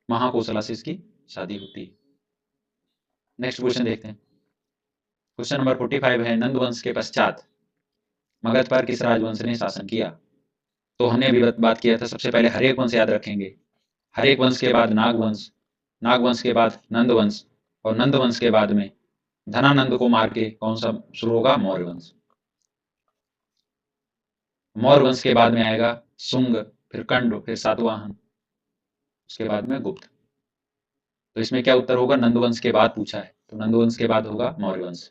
महाकौशला से इसकी शादी होती है। नेक्स्ट क्वेश्चन देखते हैं। क्वेश्चन नंबर 45 है, नंद वंश के पश्चात मगध पर किस राजवंश ने शासन किया? तो हमने अभी बात किया था, सबसे पहले हर्यक वंश याद रखेंगे। हर्यक वंश के बाद नागवंश, नागवंश के बाद नंद वंश, और नंद वंश के बाद में धनानंद को मार के कौन सा शुरू होगा? मौर्य वंश। मौर्य वंश के बाद में आएगा शुंग, फिर कंड, फिर सातवाहन, उसके बाद में गुप्त। तो इसमें क्या उत्तर होगा? नंदवंश के बाद पूछा है, तो नंदवंश के बाद होगा मौर्य वंश।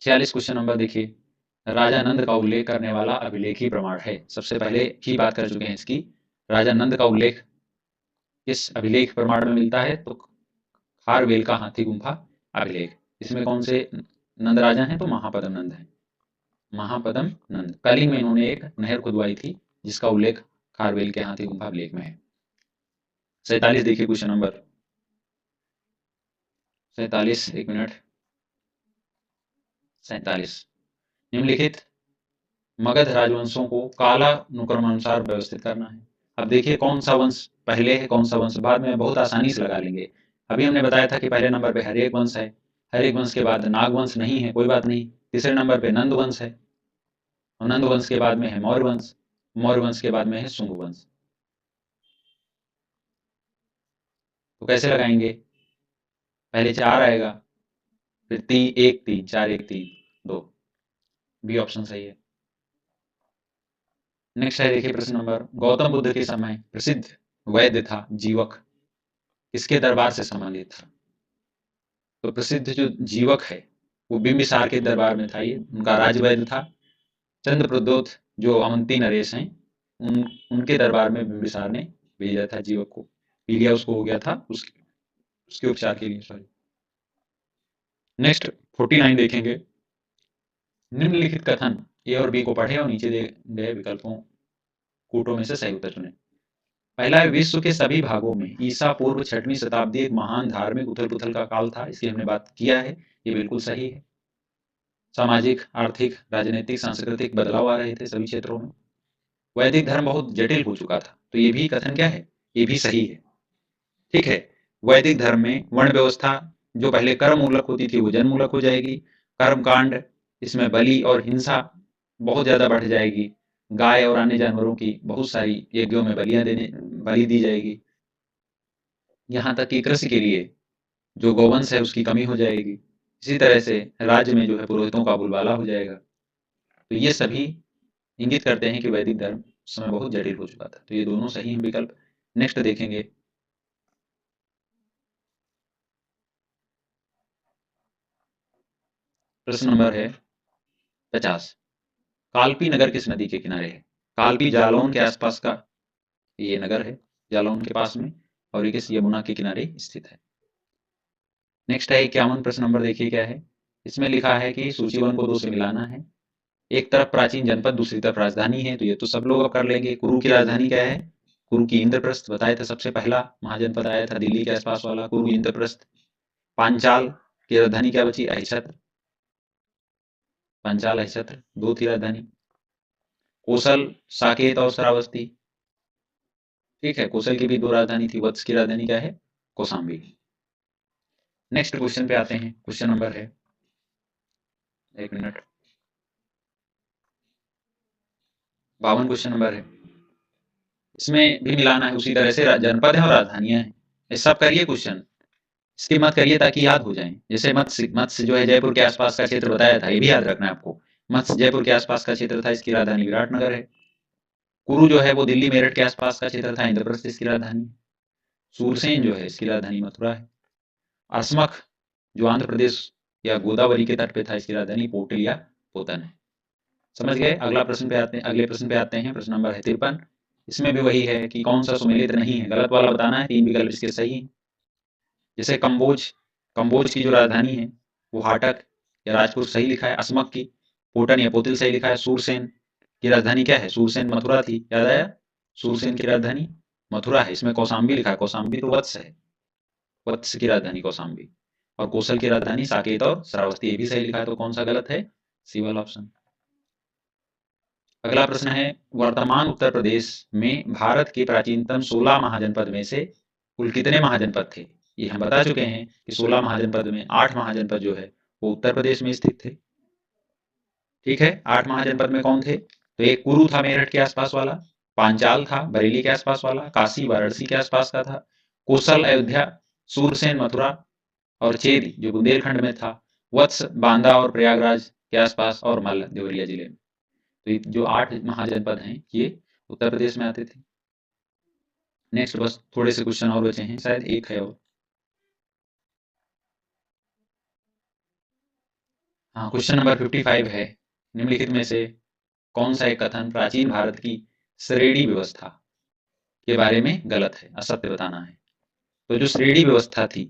46 क्वेश्चन नंबर देखिए। राजा नंद का उल्लेख करने वाला अभिलेखी प्रमाण है। सबसे पहले ही बात कर चुके हैं इसकी। राजा नंद का उल्लेख किस अभिलेख प्रमाण में मिलता है? तो खारवेल का हाथी गुम्फा अभिलेख। इसमें कौन से नंद राजा हैं? तो महापद्म नंद है। महापद्म नंद कलिंग में इन्होंने एक नहर खुदवाई थी जिसका उल्लेख खारवेल के हाथी गुम्फा अभिलेख में है। 47 देखिए क्वेश्चन नंबर 47, एक मिनट, 47। निम्नलिखित मगध राजवंशों को कालानुक्रमानुसार व्यवस्थित करना है। अब देखिए कौन सा वंश पहले है, कौन सा वंश बाद में, बहुत आसानी से लगा लेंगे। अभी हमने बताया था कि पहले नंबर पे हर्यक वंश है, हर्यक वंश के बाद नागवंश नहीं है, कोई बात नहीं। तीसरे नंबर पे नंद वंश है, और नंद वंश के बाद में है मौर्य वंश, मौर्य वंश के बाद में है शुंग वंश। तो कैसे लगाएंगे? पहले 4 आएगा, फिर 3 1 3 4 1 3 2। बी ऑप्शन सही है। नेक्स्ट है देखिए प्रश्न नंबर, गौतम बुद्ध के समय प्रसिद्ध वैद्य था जीवक किसके दरबार से संबंधित था? तो प्रसिद्ध जो जीवक है वो बिंबिसार के दरबार में था। ये उनका राजवैद्य था। चंद्रप्रद्योत जो अवंती नरेश हैं उनके दरबार में बिंबिसार ने भेजा था जीवक को। पीलिया उसको हो गया था, उसके उपचार के लिए। सॉरी। नेक्स्ट 49 देखेंगे। निम्नलिखित कथन ए और बी को पढ़े और नीचे दिए गए विकल्पों कूटों में से सही उत्तर चुनें। पहला है, विश्व के सभी भागों में ईसा पूर्व 6वीं शताब्दी एक महान धार्मिक उथल पुथल का काल था। इसकी हमने बात किया है, ये बिल्कुल सही है। सामाजिक, आर्थिक, राजनीतिक, सांस्कृतिक बदलाव आ रहे थे सभी क्षेत्रों में। वैदिक धर्म बहुत जटिल हो चुका था। तो ये भी कथन क्या है? ये भी सही है। ठीक है। वैदिक धर्म में वर्ण व्यवस्था जो पहले कर्म मूलक होती थी वो जन मूलक हो जाएगी। कर्म कांड, इसमें बलि और हिंसा बहुत ज्यादा बढ़ जाएगी। गाय और अन्य जानवरों की बहुत सारी यज्ञों में बलि दी जाएगी। यहाँ तक कि कृषि के लिए जो गौवंश है उसकी कमी हो जाएगी। इसी तरह से राज्य में जो है पुरोहितों का बोलबाला हो जाएगा। तो ये सभी इंगित करते हैं कि वैदिक धर्म उस समय बहुत जटिल हो चुका था। तो ये दोनों सही हैं विकल्प। नेक्स्ट देखेंगे। प्रश्न नंबर है 50। कालपी नगर किस नदी के किनारे है? कालपी जालौन के आसपास का ये नगर है, जालौन के पास में, और ये किस यमुना के किनारे स्थित है। नेक्स्ट है 51। प्रश्न नंबर देखिए क्या है। इसमें लिखा है कि सूचीवन को 2 से मिलाना है। एक तरफ प्राचीन जनपद, दूसरी तरफ राजधानी है, तो ये तो सब लोग अब कर लेंगे। कुरु की राजधानी क्या है? कुरु की इंद्रप्रस्थ बताया था, सबसे पहला महाजनपद आया था दिल्ली के आसपास वाला, कुरु इंद्रप्रस्थ। पांचाल की राजधानी क्या बची? अहिछत्र। पांचाल अहिछत्र 2 थी राजधानी। कोसल, साकेत और श्रावस्ती, ठीक है, कोसल की भी 2 राजधानी थी। वत्स की राजधानी क्या है? कौशाम्बी। नेक्स्ट क्वेश्चन पे आते हैं। क्वेश्चन नंबर है, एक मिनट, 52 क्वेश्चन नंबर है। इसमें भी मिलाना है उसी तरह से, जनपद है और राजधानियां हैं। ये सब करिए क्वेश्चन, इसके मत करिए ताकि याद हो जाए। जैसे मत्स्य, मत्स्य जो है जयपुर के आसपास का क्षेत्र बताया था, ये भी याद रखना है आपको। मत्स्य जयपुर के आसपास का क्षेत्र था, इसकी राजधानी विराटनगर है। कुरु जो है वो दिल्ली मेरठ के आसपास का क्षेत्र था, इंद्रप्रस्थ इसकी राजधानी। सूरसेन जो है इसकी राजधानी मथुरा है। असमख जो आंध्र प्रदेश या गोदावरी के तट पे था, इसकी राजधानी पोर्टल या पोतन है। समझ गए? अगला प्रश्न पे आते हैं, अगले प्रश्न पे आते हैं। प्रश्न नंबर है 53। इसमें भी वही है कि कौन सा सुमेलित नहीं है, गलत वाला बताना है। 3 विकल्प इसके सही हैं। जैसे कंबोज, कंबोज की जो राजधानी है वो हाटक या राजपुर सही लिखा है। असमक की पोटन या पोतिल सही लिखा है। सूरसेन की राजधानी क्या है? सूरसेन मथुरा थी, याद आया? सूरसेन की राजधानी मथुरा है। इसमें कौशाम्बी लिखा है, कौशाम्बी तो वत्स है, वत्स की राजधानी कौशाम्बी। और कौशल की राजधानी साकेत और श्रावस्ती, ये भी सही लिखा है। तो कौन सा गलत है? सी वाला ऑप्शन। अगला प्रश्न है, वर्तमान उत्तर प्रदेश में भारत के प्राचीनतम 16 महाजनपद में से कुल कितने महाजनपद थे? ये हम बता चुके हैं कि 16 महाजनपद में 8 महाजनपद जो है वो उत्तर प्रदेश में स्थित थे। ठीक है, 8 महाजनपद में कौन थे? तो एक कुरु था मेरठ के आसपास वाला, पांचाल था बरेली के आसपास वाला, काशी वाराणसी के आसपास का था, कोसल अयोध्या, सूरसेन मथुरा, और चेदी जो बुंदेलखंड में था, वत्स बांदा और प्रयागराज के आसपास, और मल्ल देवरिया जिले में। तो ये जो 8 महाजनपद हैं ये उत्तर प्रदेश में आते थे। नेक्स्ट बस थोड़े से क्वेश्चन और बचे हैं, शायद एक है और। हाँ, क्वेश्चन नंबर 55 है, निम्नलिखित में से कौन सा एक कथन प्राचीन भारत की श्रेणी व्यवस्था के बारे में गलत है, असत्य बताना है। तो जो श्रेणी व्यवस्था थी,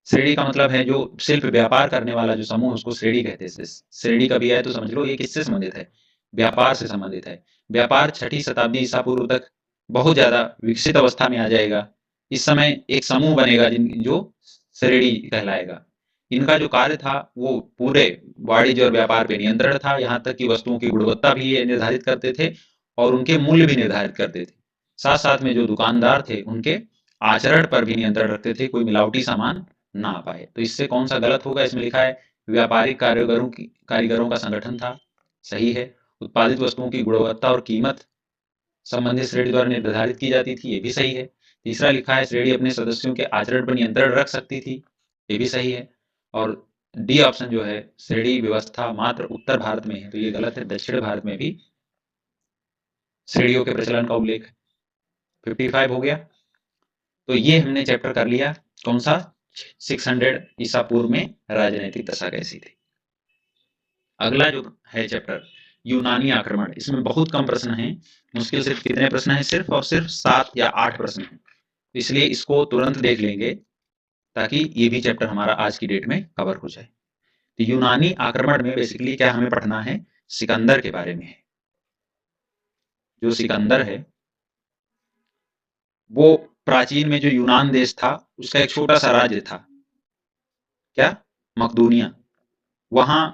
श्रेणी का मतलब है जो सिर्फ व्यापार करने वाला जो समूह, उसको श्रेणी कहते हैं। श्रेणी कभी आए तो समझ लो ये किससे संबंधित है? व्यापार से संबंधित है। व्यापार 6ठी शताब्दी ईसा पूर्व तक बहुत ज्यादा विकसित अवस्था में आ जाएगा। इस समय एक समूह बनेगा जो श्रेणी कहलाएगा। इनका जो कार्य था वो पूरे वाणिज्य और व्यापार पे नियंत्रण था, यहाँ तक कि वस्तुओं की गुणवत्ता भी ये निर्धारित करते थे और उनके मूल्य भी निर्धारित करते थे। साथ साथ में जो दुकानदार थे उनके आचरण पर भी नियंत्रण रखते थे, कोई मिलावटी सामान ना आ पाए। तो इससे कौन सा गलत होगा? इसमें लिखा है व्यापारिक कारीगरों का संगठन था, सही है। उत्पादित वस्तुओं की गुणवत्ता और कीमत संबंधित श्रेणी द्वारा निर्धारित की जाती थी, ये भी सही है। तीसरा लिखा है श्रेणी अपने सदस्यों के आचरण पर नियंत्रण रख सकती थी, ये भी सही है। और डी ऑप्शन जो है श्रेणी व्यवस्था मात्र उत्तर भारत में है, तो ये गलत है। दक्षिण भारत में भी श्रेणियों के प्रचलन का उल्लेख है। 55 हो गया। तो ये हमने चैप्टर कर लिया, कौन सा? 600 ईसा पूर्व में राजनीतिक दशा कैसी थी। अगला जो है चैप्टर यूनानी आक्रमण, इसमें बहुत कम प्रश्न हैं। मुश्किल से कितने प्रश्न हैं? सिर्फ और सिर्फ 7 या 8 प्रश्न हैं। इसलिए इसको तुरंत देख लेंगे ताकि ये भी चैप्टर हमारा आज की डेट में कवर हो जाए। तो यूनानी आक्रमण में बेसिकली क्या हमें पढ़ना है? सिकंदर के बारे में है। जो सिकंदर है वो प्राचीन में जो यूनान देश था उसका एक छोटा सा राज्य था, क्या? मकदूनिया। वहां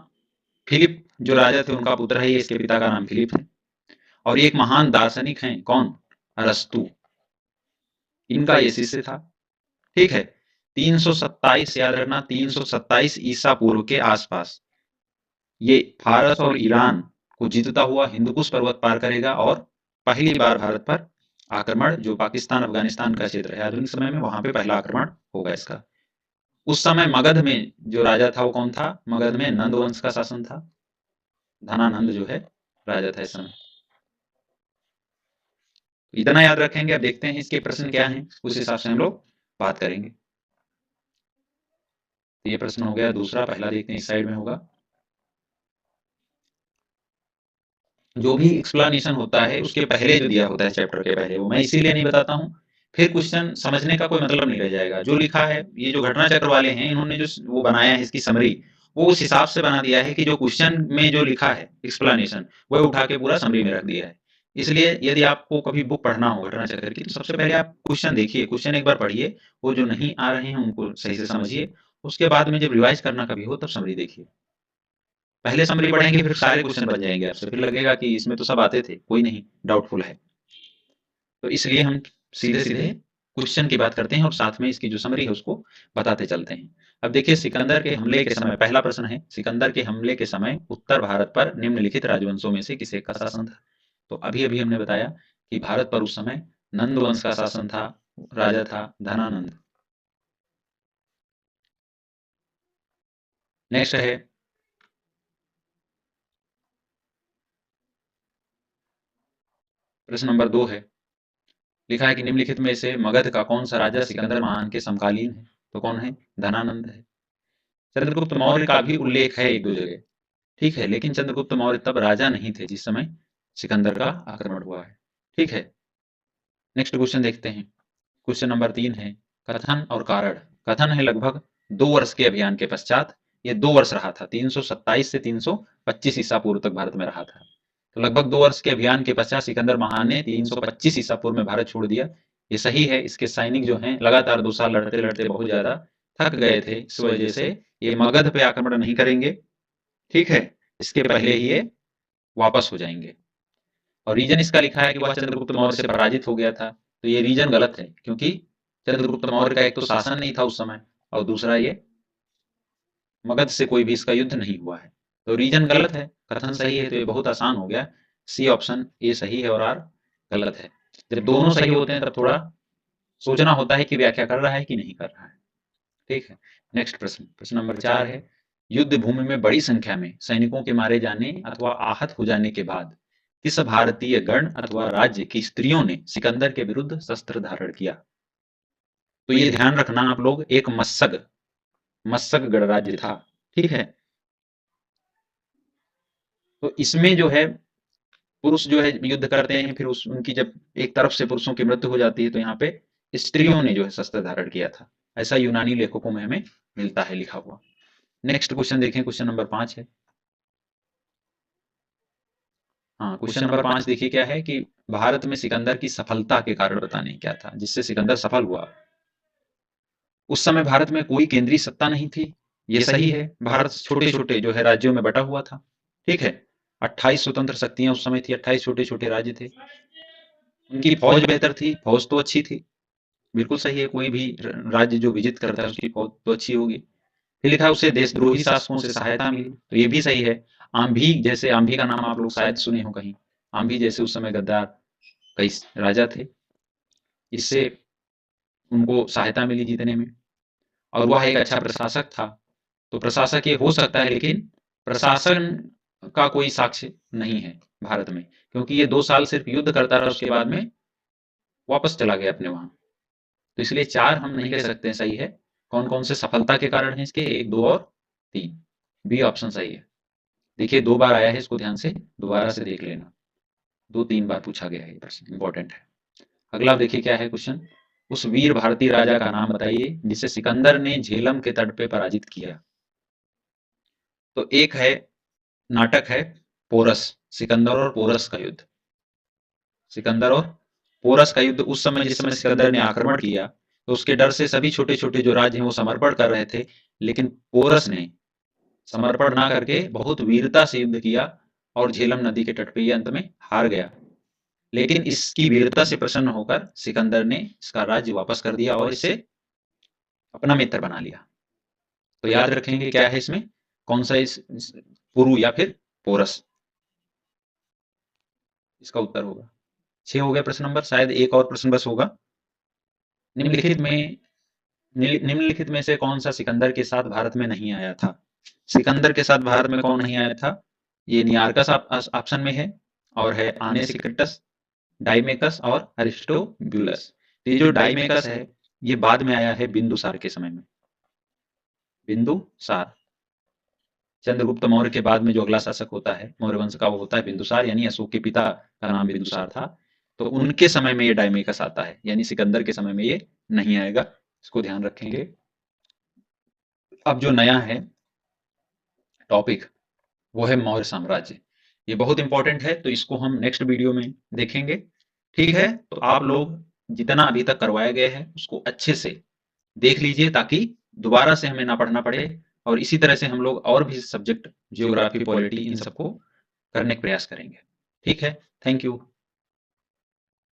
फिलिप जो राजा थे उनका पुत्र है, इसके पिता का नाम फिलिप है। और एक महान दार्शनिक हैं, कौन? अरस्तु। इनका ये शिष्य था। ठीक है, 327 याद रखना, 327 ईसा पूर्व के आसपास ये भारत और ईरान को जीतता हुआ हिंदुकुश पर्वत पार करेगा और पहली बार भारत पर आक्रमण, जो पाकिस्तान अफगानिस्तान का क्षेत्र है आधुनिक समय में, वहां पे पहला आक्रमण होगा इसका। उस समय मगध में जो राजा था वो कौन था? मगध में नंद वंश का शासन था, धनानंद जो है राजा था इस समय। इतना याद रखेंगे। अब देखते हैं इसके प्रश्न क्या हैं, उस हिसाब से हम लोग बात करेंगे। तो ये प्रश्न हो गया दूसरा, पहला देखते हैं इस साइड में होगा। जो भी एक्सप्लेनेशन होता है उसके पहले जो दिया होता है चैप्टर के पहले, वो मैं इसीलिए नहीं बताता हूँ, फिर क्वेश्चन समझने का कोई मतलब नहीं रह जाएगा। जो लिखा है, ये जो घटना चक्र वाले हैं, इन्होंने जो वो बनाया है इसकी समरी, वो उस हिसाब से बना दिया है कि जो क्वेश्चन में जो लिखा है एक्सप्लेनेशन, वह उठा के पूरा समरी में रख दिया है। इसलिए यदि आपको कभी बुक पढ़ना हो घटना चक्र की, तो सबसे पहले आप क्वेश्चन देखिए, क्वेश्चन एक बार पढ़िए, वो जो नहीं आ रहे हैं उनको सही से समझिए, उसके बाद में जब रिवाइज करना कभी हो तब समरी देखिए। पहले समरी पढ़ेंगे फिर सारे क्वेश्चन बन जाएंगे आपसे, फिर लगेगा कि इसमें तो सब आते थे, कोई नहीं, डाउटफुल है। तो इसलिए हम सीधे सीधे क्वेश्चन की बात करते हैं और साथ में इसकी जो समरी है उसको बताते चलते हैं। अब देखिए, सिकंदर के हमले के समय, पहला प्रश्न है, सिकंदर के हमले के समय उत्तर भारत पर निम्नलिखित राजवंशों में से किसे का शासन था? तो अभी अभी हमने बताया कि भारत पर उस समय नंद वंश का शासन था, राजा था धनानंद। नेक्स्ट है प्रश्न नंबर 2 है, लिखा है कि निम्नलिखित में से मगध का कौन सा राजा सिकंदर महान के समकालीन है? तो कौन है? धनानंद है। चंद्रगुप्त मौर्य का भी उल्लेख है एक दो जगह, ठीक है, लेकिन चंद्रगुप्त मौर्य तब राजा नहीं थे जिस समय सिकंदर का आक्रमण हुआ है, ठीक है। नेक्स्ट क्वेश्चन देखते हैं। क्वेश्चन नंबर 3 है, कथन और कारण। कथन है लगभग 2 वर्ष के अभियान के पश्चात, ये 2 वर्ष रहा था, 327 से 325 ईसा पूर्व तक भारत में रहा था। तो लगभग 2 वर्ष के अभियान के पश्चात सिकंदर महान ने 325 ईसा पूर्व में भारत छोड़ दिया। ये सही है। इसके सैनिक जो हैं लगातार 2 साल लड़ते लड़ते बहुत ज्यादा थक गए थे, इस वजह से ये मगध पे आक्रमण नहीं करेंगे, ठीक है, इसके पहले ही ये वापस हो जाएंगे। और रीजन इसका लिखा है कि वह चंद्रगुप्त मौर्य से पराजित हो गया था, तो ये रीजन गलत है, क्योंकि चंद्रगुप्त मौर्य का एक तो शासन नहीं था उस समय, और दूसरा ये मगध से कोई भी इसका युद्ध नहीं हुआ है। तो रीजन गलत है, कथन सही है, तो ये बहुत आसान हो गया। सी ऑप्शन ए सही है और आर गलत है। जब दोनों सही होते हैं तब थोड़ा सोचना होता है कि व्याख्या कर रहा है कि नहीं कर रहा है, ठीक है। नेक्स्ट प्रश्न, प्रश्न नंबर 4 है, युद्ध भूमि में बड़ी संख्या में सैनिकों के मारे जाने अथवा आहत हो जाने के बाद किस भारतीय गण अथवा राज्य की स्त्रियों ने सिकंदर के विरुद्ध शस्त्र धारण किया? तो ये ध्यान रखना आप लोग, एक मस्सग मस्सग गणराज्य था, ठीक है। तो इसमें जो है पुरुष जो है युद्ध करते हैं, फिर उनकी जब एक तरफ से पुरुषों की मृत्यु हो जाती है, तो यहाँ पे स्त्रियों ने जो है शस्त्र धारण किया था, ऐसा यूनानी लेखकों में हमें मिलता है लिखा हुआ। नेक्स्ट क्वेश्चन देखें, क्वेश्चन नंबर 5 है। हाँ, क्वेश्चन नंबर 5 देखिए क्या है कि भारत में सिकंदर की सफलता के कारण बताने क्या था जिससे सिकंदर सफल हुआ? उस समय भारत में कोई केंद्रीय सत्ता नहीं थी, ये सही है। भारत छोटे छोटे जो है राज्यों में बटा हुआ था, ठीक है। 28 स्वतंत्र शक्तियां उस समय थी, 28 छोटे छोटे राज्य थे। उनकी फौज बेहतर थी, फौज तो अच्छी थी, बिल्कुल सही है। कोई भी राज्य जो विजित करता है उसकी फौज तो अच्छी होगी। फिर लिखा उसे देशद्रोही शासकों से सहायता मिली, तो ये भी सही है। आंभी, जैसे आंभी का नाम आप लोग शायद सुने हो कहीं, आंभी जैसे उस समय गद्दार कई राजा थे, इससे उनको सहायता मिली जीतने में। और वह एक अच्छा प्रशासक था, तो प्रशासक ये हो सकता है, लेकिन प्रशासन का कोई साक्ष्य नहीं है भारत में, क्योंकि ये 2 साल सिर्फ युद्ध करता रहा, उसके बाद में वापस चला गया अपने वहां। तो इसलिए 4 हम नहीं कह सकते हैं सही है। कौन कौन से सफलता के कारण है इसके? 1, 2 और 3, बी ऑप्शन सही है। देखिए 2 बार आया है, इसको ध्यान से दोबारा से देख लेना, 2-3 बार पूछा गया है, ये प्रश्न इंपॉर्टेंट है। अगला देखिए क्या है क्वेश्चन, उस वीर भारतीय राजा का नाम बताइए जिसे सिकंदर ने झेलम के तट पे पराजित किया। तो एक है नाटक है पोरस, सिकंदर और पोरस का युद्ध। सिकंदर और पोरस का युद्ध, उस समय जिस समय सिकंदर ने आक्रमण किया, तो उसके डर से सभी छोटे छोटे जो राज्य हैं वो समर्पण कर रहे थे, लेकिन पोरस ने समर्पण ना करके बहुत वीरता से युद्ध किया और झेलम नदी के तट पे ये अंत में हार गया। लेकिन इसकी वीरता से प्रसन्न होकर सिकंदर ने इसका राज्य वापस कर दिया और इसे अपना मित्र बना लिया। तो याद रखेंगे क्या है इसमें, कौन सा इस पुरु या फिर पोरस, इसका उत्तर होगा। 6 हो गया प्रश्न नंबर, शायद एक और प्रश्न बस होगा। निम्नलिखित में निम्नलिखित में से कौन सा सिकंदर के साथ भारत में नहीं आया था? सिकंदर के साथ भारत में कौन नहीं आया था? ये नियारकस ऑप्शन में है, और है आनेसिक्रिटस, डाइमेकस और अरिस्टोब्यूलस। ये जो डाइमेकस है ये बाद में आया है बिंदुसार के समय में, बिंदुसार। चंद्रगुप्त मौर्य के बाद में जो अगला शासक होता है मौर्य वंश का, वो होता है बिंदुसार, यानी अशोक के पिता का नाम बिंदुसार था। तो उनके समय में ये डायमेकस आता है, यानी सिकंदर के समय में ये नहीं आएगा, इसको ध्यान रखेंगे। अब जो नया है टॉपिक वो है मौर्य साम्राज्य। ये बहुत इंपॉर्टेंट है, तो इसको हम नेक्स्ट वीडियो में देखेंगे। ठीक है, तो आप लोग जितना अभी तक करवाया गया है उसको अच्छे से देख लीजिए, ताकि दोबारा से हमें ना पढ़ना पड़े, और इसी तरह से हम लोग और भी सब्जेक्ट, जियोग्राफी, पॉलिटी, इन सबको करने का प्रयास करेंगे। ठीक है, थैंक यू।